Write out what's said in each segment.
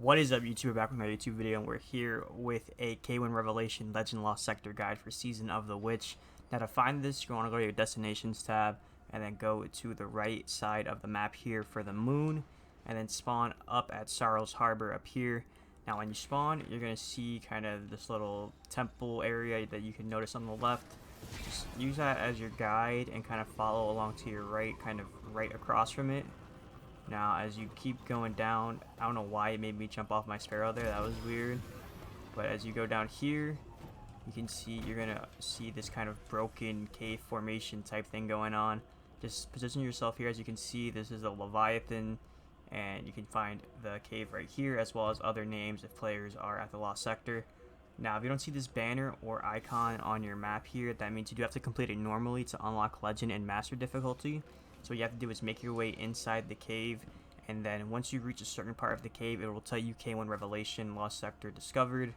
What is up, YouTube? We're back with another YouTube video, and we're here with a K1 Revelation Legend Lost Sector guide for Season of the Witch. Now, to find this, you want to go to your Destinations tab, and then go to the right side of the map here for the moon, and then spawn up at Sorrow's Harbor up here. Now, when you spawn, you're going to see kind of this little temple area that you can notice on the left. Just use that as your guide and kind of follow along to your right, kind of right across from it. Now, as you keep going down, I don't know why it made me jump off my sparrow there. That was weird. But as you go down here, you can see, you're going to see this kind of broken cave formation type thing going on. Just position yourself here. As you can see, this is a Leviathan, and you can find the cave right here, as well as other names if players are at the Lost Sector. Now, if you don't see this banner or icon on your map here, that means you do have to complete it normally to unlock Legend and Master difficulty. So what you have to do is make your way inside the cave, and then once you reach a certain part of the cave, it will tell you K1 Revelation Lost Sector discovered,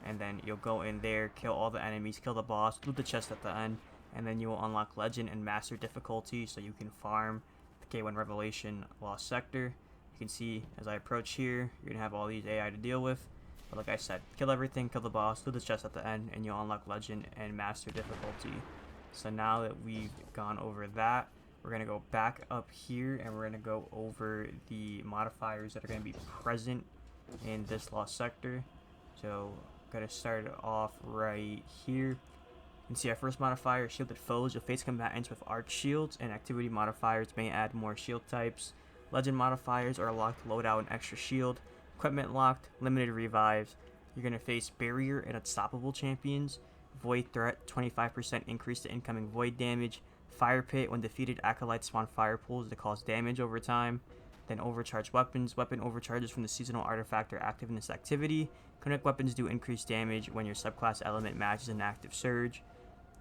and then you'll go in there, kill all the enemies, kill the boss, loot the chest at the end, and then you will unlock Legend and Master difficulty, so you can farm the K1 Revelation Lost Sector. You can see as I approach here, you're going to have all these AI to deal with, but like I said, kill everything, kill the boss, loot the chest at the end, and you'll unlock Legend and Master difficulty. So now that we've gone over that, we're going to go back up here, and we're going to go over the modifiers that are going to be present in this Lost Sector. So I'm going to start it off right here. You can see our first modifier, shielded foes. You'll face combatants with arc shields, and activity modifiers may add more shield types. Legend modifiers are locked loadout and extra shield. Equipment locked, limited revives. You're going to face barrier and unstoppable champions. Void threat, 25% increase to incoming void damage. Fire Pit, when defeated, acolytes spawn fire pools that cause damage over time. Then overcharged weapons. Weapon overcharges from the seasonal artifact are active in this activity. Kinetic weapons do increased damage when your subclass element matches an active surge.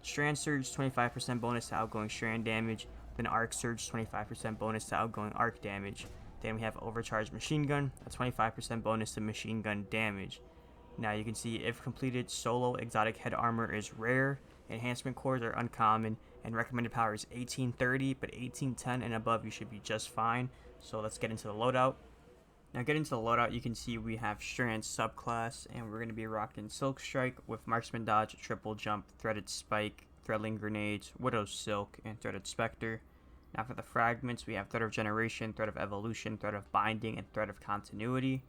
Strand Surge, 25% bonus to outgoing strand damage. Then Arc Surge, 25% bonus to outgoing arc damage. Then we have Overcharged Machine Gun, a 25% bonus to machine gun damage. Now you can see, if completed, solo exotic head armor is rare. Enhancement cores are uncommon, and recommended power is 1830, but 1810 and above you should be just fine. So let's get into the loadout. Now getting into the loadout, you can see we have Strand subclass, and we're going to be rocking Silk Strike with Marksman Dodge, Triple Jump, Threaded Spike, Threadling Grenades, Widow's Silk, and Threaded Spectre. Now for the fragments, we have Thread of Generation, Thread of Evolution, Thread of Binding, and Thread of Continuity.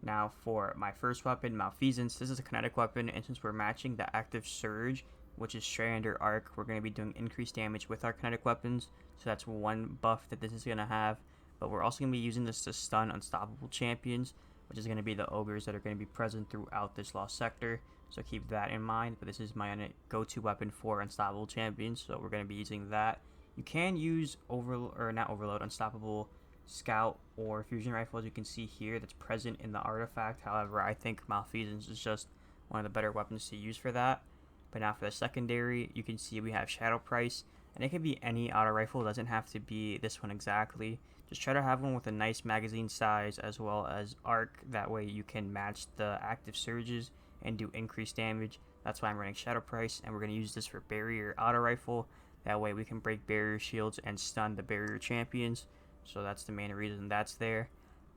Now for my first weapon, Malfeasance, this is a kinetic weapon, and since we're matching the active surge, which is Strand or Arc, we're going to be doing increased damage with our kinetic weapons, so that's one buff that this is going to have. But we're also going to be using this to stun unstoppable champions, which is going to be the ogres that are going to be present throughout this Lost Sector, so keep that in mind. But this is my go-to weapon for unstoppable champions, so we're going to be using that. You can use Unstoppable Scout or Fusion Rifle, as you can see here, that's present in the artifact. However, I think Malfeasance is just one of the better weapons to use for that. But now for the secondary, you can see we have Shadow Price, and it can be any auto rifle. It doesn't have to be this one exactly. Just try to have one with a nice magazine size as well as arc. That way you can match the active surges and do increased damage. That's why I'm running Shadow Price, and we're going to use this for barrier auto rifle. That way we can break barrier shields and stun the barrier champions. So that's the main reason that's there.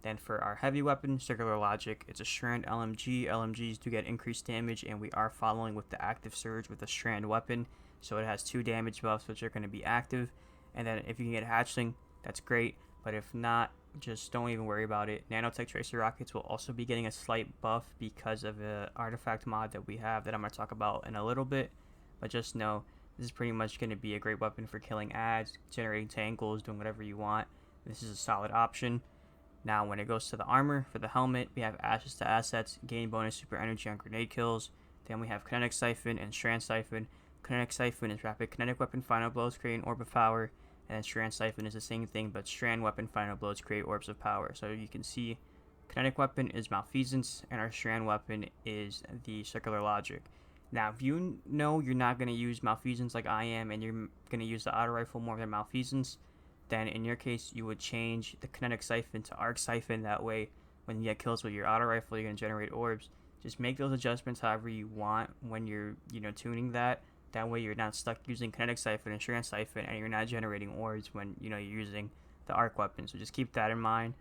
Then for our heavy weapon, Circular Logic, it's a Strand LMG. LMGs do get increased damage, and we are following with the active surge with a Strand weapon. So it has 2 damage buffs, which are going to be active. And then if you can get Hatchling, that's great. But if not, just don't even worry about it. Nanotech Tracer Rockets will also be getting a slight buff because of the artifact mod that we have that I'm going to talk about in a little bit. But just know, this is pretty much going to be a great weapon for killing ads, generating tangles, doing whatever you want. This is a solid option. Now, when it goes to the armor, for the helmet, we have Ashes to Assets, gain bonus super energy on grenade kills. Then we have Kinetic Siphon and Strand Siphon. Kinetic Siphon is rapid kinetic weapon final blows, creating orb of power. And then Strand Siphon is the same thing, but Strand weapon final blows create orbs of power. So you can see, kinetic weapon is Malfeasance, and our Strand weapon is the Circular Logic. Now, if you know you're not going to use Malfeasance like I am, and you're going to use the auto rifle more than Malfeasance, then in your case you would change the Kinetic Siphon to Arc Siphon. That way when you get kills with your auto rifle, you're going to generate orbs. Just make those adjustments however you want when you're tuning that. That way you're not stuck using Kinetic Siphon and Strand Siphon, and you're not generating orbs when you're using the Arc weapon. So just keep that in mind.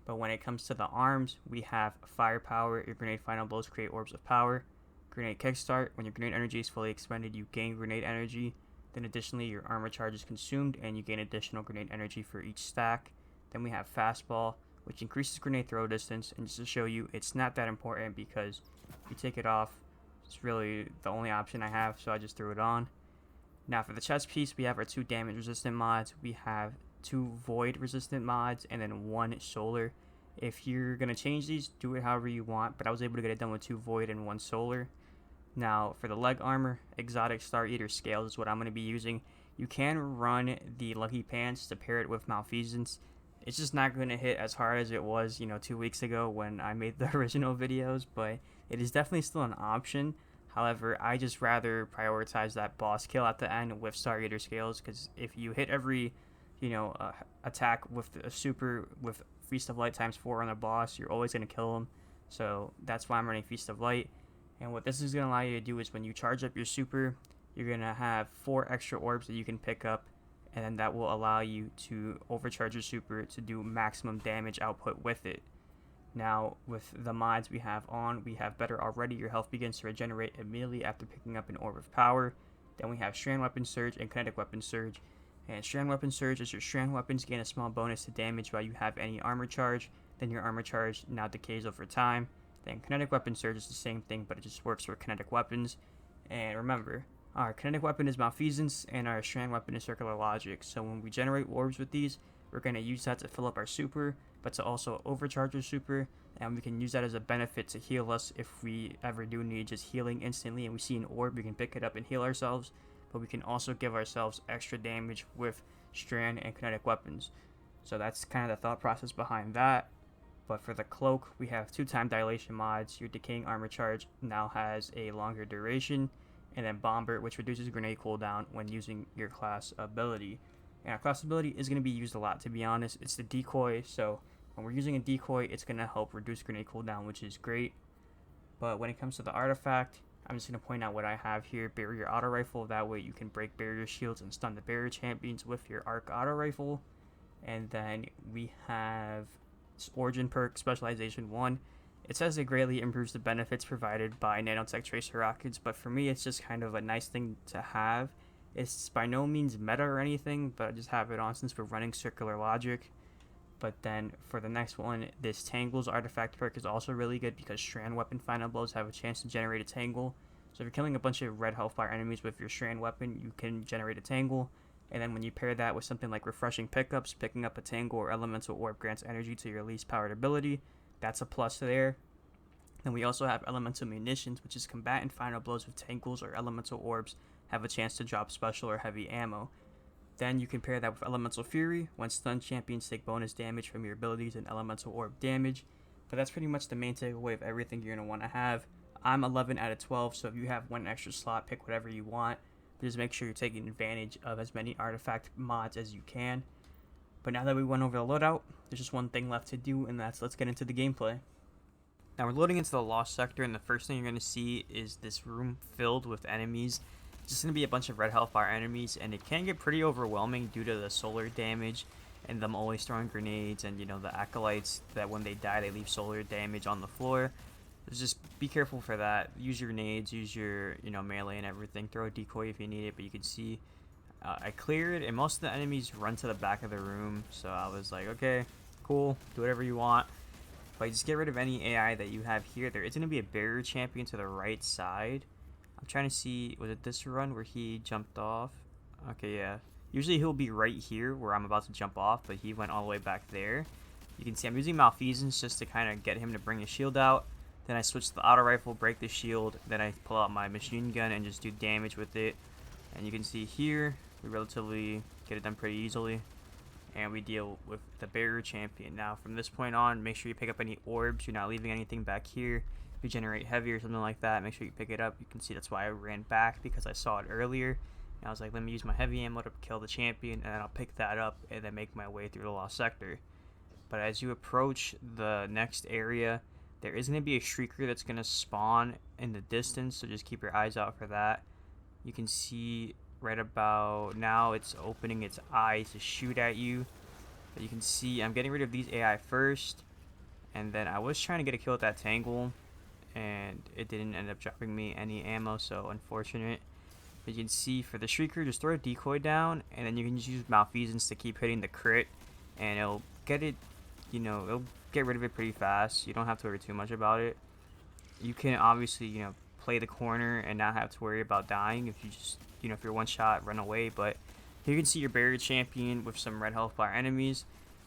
But when it comes to the arms, we have Firepower. Your grenade final blows create orbs of power. Grenade Kickstart. When your grenade energy is fully expended, you gain grenade energy. Then additionally, your armor charge is consumed and you gain additional grenade energy for each stack. Then we have Fastball, which increases grenade throw distance. And just to show you, it's not that important because if you take it off, it's really the only option I have, so I just threw it on. Now for the chest piece, we have our 2 damage resistant mods. We have 2 void resistant mods and then 1 solar. If you're going to change these, do it however you want, but I was able to get it done with 2 void and 1 solar. Now for the leg armor, exotic Star Eater scales is what I'm going to be using. You can run the Lucky Pants to pair it with Malfeasance. It's just not going to hit as hard as it was, 2 weeks ago when I made the original videos, but it is definitely still an option. However, I just rather prioritize that boss kill at the end with Star Eater scales, because if you hit every, attack with a super with Feast of Light times 4 on the boss, you're always going to kill him. So that's why I'm running Feast of Light. And what this is going to allow you to do is when you charge up your super, you're going to have 4 extra orbs that you can pick up, and then that will allow you to overcharge your super to do maximum damage output with it. Now, with the mods we have on, we have Better Already. Your health begins to regenerate immediately after picking up an Orb of Power. Then we have Strand Weapon Surge and Kinetic Weapon Surge. And Strand Weapon Surge is your strand weapons gain a small bonus to damage while you have any armor charge. Then your armor charge now decays over time. Then Kinetic Weapon Surge is the same thing, but it just works for kinetic weapons. And remember, our kinetic weapon is Malfeasance, and our strand weapon is Circular Logic. So when we generate orbs with these, we're going to use that to fill up our super, but to also overcharge our super, and we can use that as a benefit to heal us if we ever do need just healing instantly and we see an orb, we can pick it up and heal ourselves. But we can also give ourselves extra damage with strand and kinetic weapons. So that's kind of the thought process behind that. But for the cloak, we have 2 time dilation mods. Your decaying armor charge now has a longer duration, and then Bomber, which reduces grenade cooldown when using your class ability. And our class ability is going to be used a lot, to be honest. It's the decoy, so when we're using a decoy, it's going to help reduce grenade cooldown, which is great. But when it comes to the artifact, I'm just going to point out what I have here. Barrier Auto Rifle, that way you can break barrier shields and stun the barrier champions with your Arc Auto Rifle. And then we have Origin Perk Specialization 1. It says it greatly improves the benefits provided by nanotech tracer rockets, but for me it's just kind of a nice thing to have. It's by no means meta or anything, but I just have it on since we're running Circular Logic. But then for the next one, this Tangles artifact perk is also really good because strand weapon final blows have a chance to generate a tangle. So if you're killing a bunch of red hellfire enemies with your strand weapon, you can generate a tangle. And then when you pair that with something like refreshing pickups, picking up a tangle or elemental orb grants energy to your least powered ability. That's a plus there. Then we also have elemental munitions, which is combatant final blows with tangles or elemental orbs have a chance to drop special or heavy ammo. Then you can pair that with elemental fury. When stunned, champions take bonus damage from your abilities and elemental orb damage. But that's pretty much the main takeaway of everything you're going to want to have. I'm 11 out of 12, so if you have one extra slot, pick whatever you want. But just make sure you're taking advantage of as many artifact mods as you can. But now that we went over the loadout, there's just one thing left to do, and that's let's get into the gameplay. Now we're loading into the Lost Sector, and the first thing you're going to see is this room filled with enemies. It's just going to be a bunch of red hellfire enemies, and it can get pretty overwhelming due to the solar damage and them always throwing grenades, and the acolytes that when they die they leave solar damage on the floor. Just be careful for that. Use your nades, use your melee and everything. Throw a decoy if you need it, but you can see I cleared, and most of the enemies run to the back of the room, so I was like, okay, cool, do whatever you want. But just get rid of any AI that you have here. There is going to be a barrier champion to the right side. I'm trying to see, was it this run where he jumped off? Okay, yeah. Usually he'll be right here where I'm about to jump off, but he went all the way back there. You can see I'm using Malfeasance just to kind of get him to bring his shield out. Then I switch to the auto rifle, break the shield. Then I pull out my machine gun and just do damage with it. And you can see here, we relatively get it done pretty easily. And we deal with the barrier champion. Now from this point on, make sure you pick up any orbs. You're not leaving anything back here. If you generate heavy or something like that, make sure you pick it up. You can see that's why I ran back, because I saw it earlier. And I was like, let me use my heavy ammo to kill the champion, and then I'll pick that up and then make my way through the Lost Sector. But as you approach the next area, there is going to be a Shrieker that's going to spawn in the distance, so just keep your eyes out for that. You can see right about now it's opening its eyes to shoot at you. But you can see I'm getting rid of these AI first. And then I was trying to get a kill with that Tangle, and it didn't end up dropping me any ammo, so unfortunate. As you can see, for the Shrieker, just throw a decoy down, and then you can just use Malfeasance to keep hitting the crit, and it'll get it, it'll get rid of it pretty fast. You don't have to worry too much about it. You can obviously, play the corner and not have to worry about dying if you just, if you're one shot, run away. But here you can see your barrier champion with some red health bar enemies.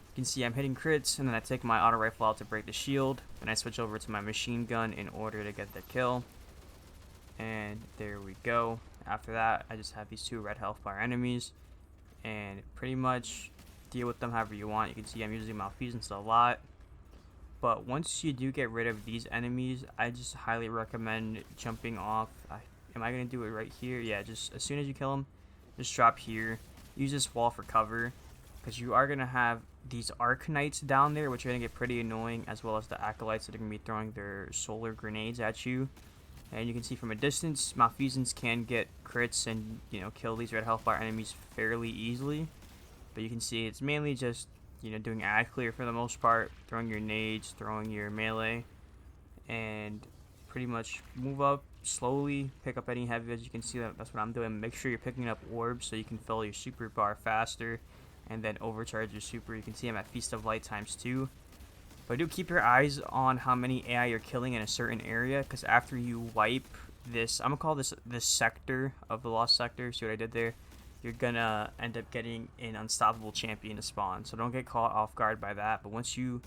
You can see I'm hitting crits, and then I take my auto rifle out to break the shield, and I switch over to my machine gun in order to get the kill. And there we go. After that, I just have these 2 red health bar enemies, and pretty much deal with them however you want. You can see I'm using Malfeasance a lot. But once you do get rid of these enemies, I just highly recommend jumping off. Am I going to do it right here? Yeah, just as soon as you kill them, just drop here. Use this wall for cover, because you are going to have these Arc Knights down there, which are going to get pretty annoying, as well as the Acolytes that are going to be throwing their solar grenades at you. And you can see from a distance, Malfeasance can get crits and, kill these red health bar enemies fairly easily. But you can see it's mainly just, doing ad clear for the most part, throwing your nades, throwing your melee, and pretty much move up slowly, pick up any heavy. As you can see, that's what I'm doing. Make sure you're picking up orbs so you can fill your super bar faster, and then overcharge your super. You can see I'm at Feast of Light ×2. But do keep your eyes on how many AI you're killing in a certain area, because after you wipe this, I'm going to call this sector of the Lost Sector, see what I did there? You're going to end up getting an unstoppable champion to spawn. So don't get caught off guard by that. But once you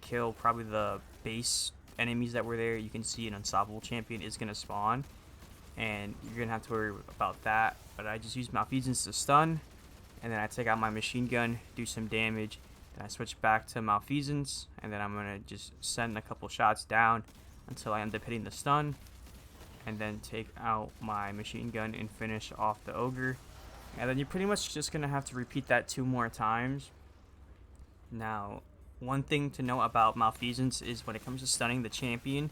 kill probably the base enemies that were there, you can see an unstoppable champion is going to spawn. And you're going to have to worry about that. But I just use Malfeasance to stun, and then I take out my machine gun, do some damage. I switch back to Malfeasance, and then I'm going to just send a couple shots down until I end up hitting the stun, and then take out my machine gun and finish off the Ogre. And then you're pretty much just going to have to repeat that 2 more times. Now, one thing to know about Malfeasance is when it comes to stunning the champion,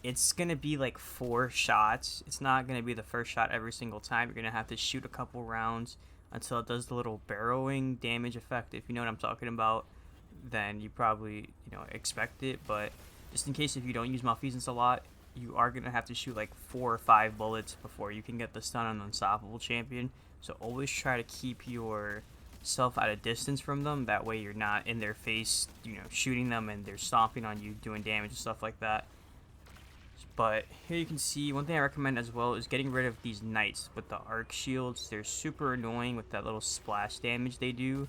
it's going to be like 4 shots. It's not going to be the first shot every single time. You're going to have to shoot a couple rounds until it does the little barrowing damage effect. If you know what I'm talking about, then you probably, expect it. But just in case if you don't use Malfeasance a lot, you are going to have to shoot like 4 or 5 bullets before you can get the stun on an unstoppable champion. So always try to keep yourself at a distance from them. That way you're not in their face, shooting them and they're stomping on you, doing damage and stuff like that. But here you can see, one thing I recommend as well is getting rid of these knights with the arc shields. They're super annoying with that little splash damage they do.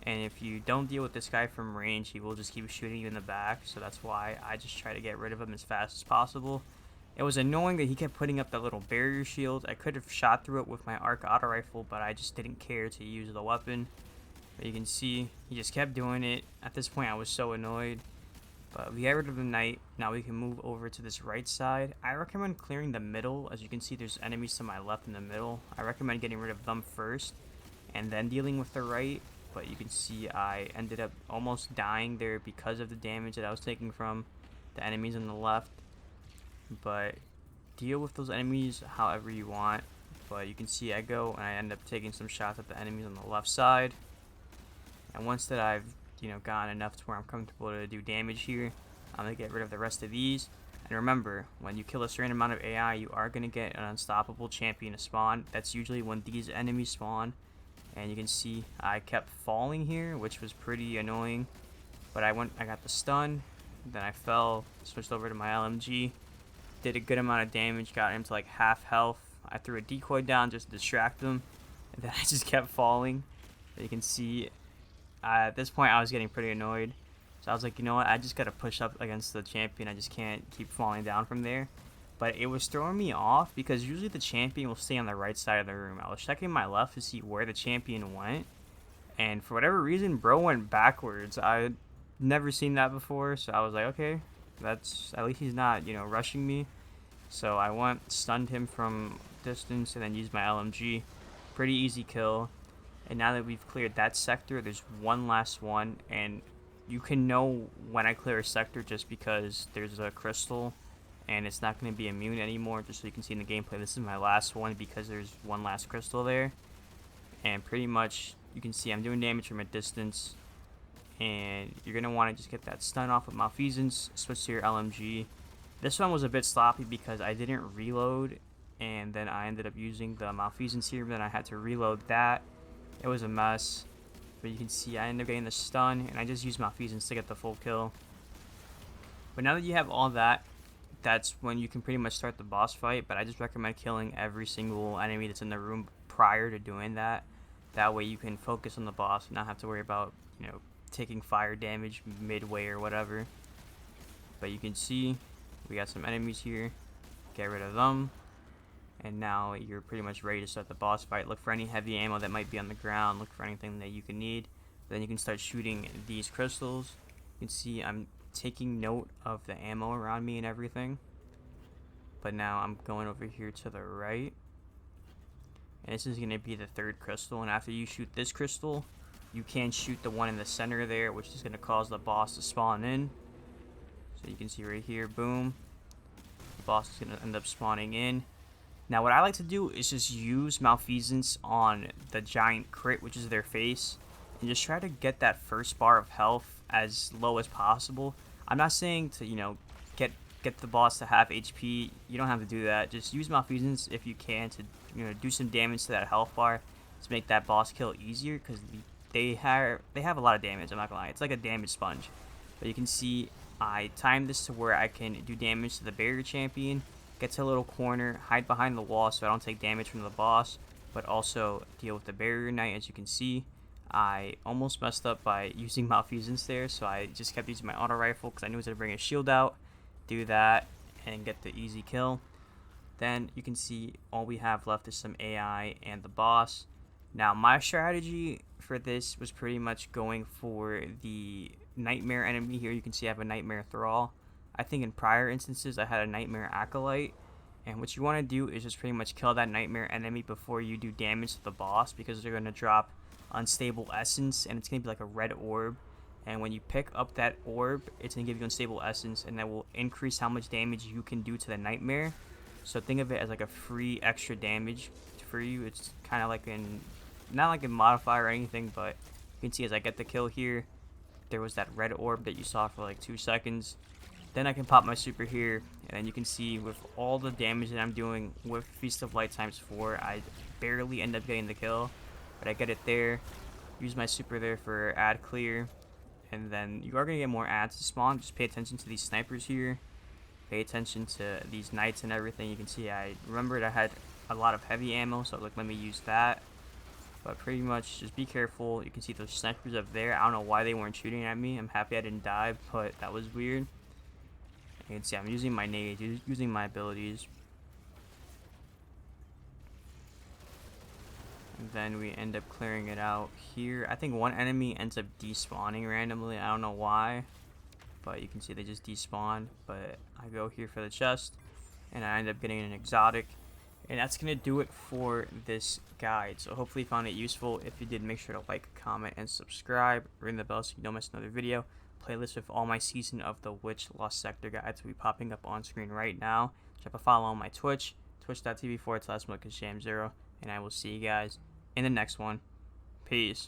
And if you don't deal with this guy from range, he will just keep shooting you in the back. So that's why I just try to get rid of him as fast as possible. It was annoying that he kept putting up that little barrier shield. I could have shot through it with my arc auto rifle, but I just didn't care to use the weapon. But you can see, he just kept doing it. At this point, I was so annoyed. But we got rid of the knight. Now we can move over to this right side. I recommend clearing the middle. As you can see, there's enemies to my left in the middle. I recommend getting rid of them first and then dealing with the right. But you can see I ended up almost dying there because of the damage that I was taking from the enemies on the left. But deal with those enemies however you want. But you can see I go and I end up taking some shots at the enemies on the left side. And once that I've gotten enough to where I'm comfortable to do damage here, I'm going to get rid of the rest of these. And remember, when you kill a certain amount of AI, you are going to get an unstoppable champion to spawn. That's usually when these enemies spawn. And you can see I kept falling here, which was pretty annoying. But I got the stun, then I fell, switched over to my LMG, did a good amount of damage, got him to like half health. I threw a decoy down just to distract him, and then I just kept falling. You can see at this point I was getting pretty annoyed. So I was like, you know what, I just got to push up against the champion. I just can't keep falling down from there. But it was throwing me off because usually the champion will stay on the right side of the room. I was checking my left to see where the champion went. And for whatever reason, bro went backwards. I'd never seen that before. So I was like, okay, that's at least he's not, rushing me. So I stunned him from distance and then used my LMG. Pretty easy kill. And now that we've cleared that sector, there's one last one. And you can know when I clear a sector just because there's a crystal. And it's not going to be immune anymore, just so you can see in the gameplay. This is my last one because there's one last crystal there. And pretty much, you can see I'm doing damage from a distance. and you're going to want to just get that stun off with Malfeasance, switch to your LMG. This one was a bit sloppy because I didn't reload, and then I ended up using the Malfeasance here, but then I had to reload that. It was a mess, but you can see I ended up getting the stun, and I just used Malfeasance to get the full kill. But now that you have all that, that's when you can pretty much start the boss fight, but I just recommend killing every single enemy that's in the room prior to doing that. That way you can focus on the boss and not have to worry about, you know, taking fire damage midway or whatever. But you can see we got some enemies here. Get rid of them. And now you're pretty much ready to start the boss fight. Look for any heavy ammo that might be on the ground. Look for anything that you can need. Then you can start shooting these crystals. You can see I'm taking note of the ammo around me and everything. But now I'm going over here to the right. And this is going to be the third crystal. And after you shoot this crystal, you can shoot the one in the center there, which is going to cause the boss to spawn in. So you can see right here, boom. The boss is going to end up spawning in. Now what I like to do is just use Malfeasance on the giant crit, which is their face, and just try to get that first bar of health as low as possible. I'm not saying to, you know, get the boss to half HP. You don't have to do that. Just use Malfeasance if you can to, you know, do some damage to that health bar to make that boss kill easier, because they have a lot of damage. I'm not gonna lie, it's like a damage sponge. But you can see I timed this to where I can do damage to the barrier champion, get to a little corner, hide behind the wall so I don't take damage from the boss, but also deal with the barrier knight. As you can see, I almost messed up by using Malfeasance there, so I just kept using my auto rifle because I knew it was going to bring a shield out. Do that and get the easy kill. Then you can see all we have left is some AI and the boss. Now my strategy for this was pretty much going for the nightmare enemy here. You can see I have a nightmare thrall. I think in prior instances I had a nightmare acolyte. And what you want to do is just pretty much kill that nightmare enemy before you do damage to the boss, because they're going to drop unstable essence and it's going to be like a red orb. And when you pick up that orb, it's going to give you unstable essence, and that will increase how much damage you can do to the nightmare. So think of it as like a free extra damage for you. It's kind of like not like a modifier or anything, but you can see as I get the kill here, there was that red orb that you saw for like 2 seconds. Then I can pop my super here, and then you can see with all the damage that I'm doing with Feast of Light ×4, I barely end up getting the kill, but I get it there. Use my super there for ad clear, and then you are going to get more ads to spawn. Just pay attention to these snipers here. Pay attention to these knights and everything. You can see I remembered I had a lot of heavy ammo, so like let me use that. But pretty much just be careful. You can see those snipers up there. I don't know why they weren't shooting at me. I'm happy I didn't die, but that was weird. You can see I'm using my nades, using my abilities. And then we end up clearing it out here. I think one enemy ends up despawning randomly. I don't know why, but you can see they just despawn. But I go here for the chest, and I end up getting an exotic. And that's going to do it for this guide. So hopefully you found it useful. If you did, make sure to like, comment, and subscribe. Ring the bell so you don't miss another video. Playlist with all my Season of the Witch Lost Sector guides will be popping up on screen right now. Drop a follow on my Twitch, twitch.tv/MilkisJam0, and I will see you guys in the next one. Peace.